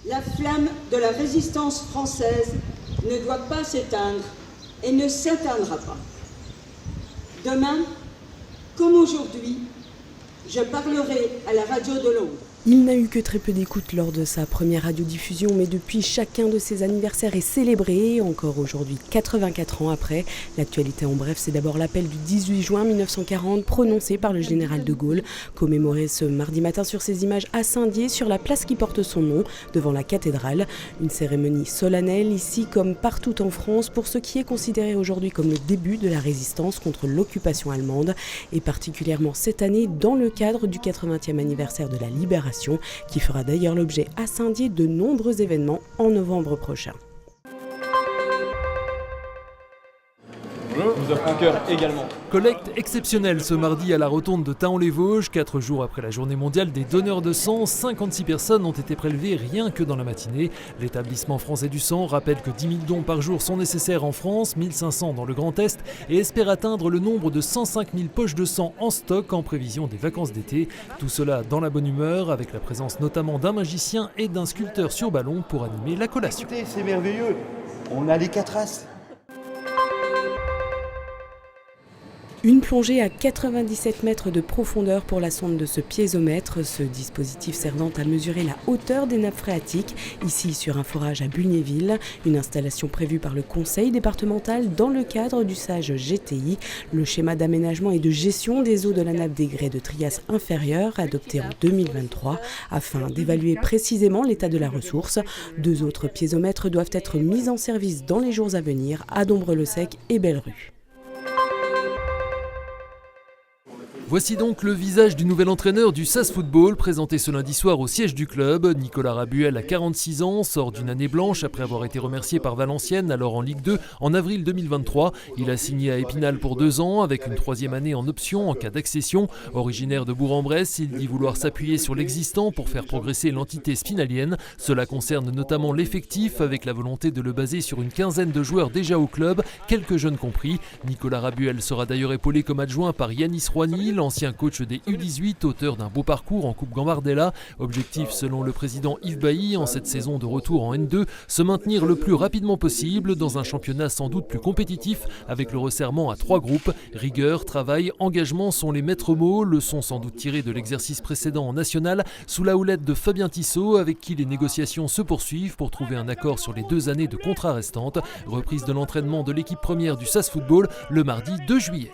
La flamme de la résistance française ne doit pas s'éteindre et ne s'éteindra pas. Demain, comme aujourd'hui, je parlerai à la radio de Londres. Il n'a eu que très peu d'écoute lors de sa première radiodiffusion, mais depuis, chacun de ses anniversaires est célébré, encore aujourd'hui, 84 ans après. L'actualité en bref, c'est d'abord l'appel du 18 juin 1940, prononcé par le général de Gaulle, commémoré ce mardi matin sur ces images à Saint-Dié, sur la place qui porte son nom, devant la cathédrale. Une cérémonie solennelle, ici comme partout en France, pour ce qui est considéré aujourd'hui comme le début de la résistance contre l'occupation allemande, et particulièrement cette année dans le cadre du 80e anniversaire de la Libération, qui fera d'ailleurs l'objet à Saint-Dié de nombreux événements en novembre prochain. Nous avons cœur également. Collecte exceptionnelle ce mardi à la rotonde de Thaon-les-Vosges. 4 jours après la journée mondiale des donneurs de sang, 56 personnes ont été prélevées rien que dans la matinée. L'établissement français du sang rappelle que 10 000 dons par jour sont nécessaires en France, 1500 dans le Grand Est, et espère atteindre le nombre de 105 000 poches de sang en stock en prévision des vacances d'été. Tout cela dans la bonne humeur, avec la présence notamment d'un magicien et d'un sculpteur sur ballon pour animer la collation. Écoutez, c'est merveilleux, on a les 4 as. Une plongée à 97 mètres de profondeur pour la sonde de ce piézomètre, ce dispositif servant à mesurer la hauteur des nappes phréatiques, ici sur un forage à Bulgnéville, une installation prévue par le conseil départemental dans le cadre du SAGE GTI, le schéma d'aménagement et de gestion des eaux de la nappe des grès de Trias inférieure, adopté en 2023, afin d'évaluer précisément l'état de la ressource. 2 autres piézomètres doivent être mis en service dans les jours à venir à Dombre-le-Sec et Belle-Rue. Voici donc le visage du nouvel entraîneur du SAS Football, présenté ce lundi soir au siège du club. Nicolas Rabuel a 46 ans, sort d'une année blanche après avoir été remercié par Valenciennes, alors en Ligue 2, en avril 2023. Il a signé à Épinal pour 2 ans, avec une 3e année en option en cas d'accession. Originaire de Bourg-en-Bresse, il dit vouloir s'appuyer sur l'existant pour faire progresser l'entité spinalienne. Cela concerne notamment l'effectif, avec la volonté de le baser sur une quinzaine de joueurs déjà au club, quelques jeunes compris. Nicolas Rabuel sera d'ailleurs épaulé comme adjoint par Yanis Roigny, l'ancien coach des U18, auteur d'un beau parcours en Coupe Gambardella. Objectif, selon le président Yves Bailly, en cette saison de retour en N2, se maintenir le plus rapidement possible dans un championnat sans doute plus compétitif, avec le resserrement à 3 groupes. Rigueur, travail, engagement sont les maîtres mots, leçons sans doute tirées de l'exercice précédent en national, sous la houlette de Fabien Tissot, avec qui les négociations se poursuivent pour trouver un accord sur les 2 années de contrat restantes. Reprise de l'entraînement de l'équipe première du SAS Football le mardi 2 juillet.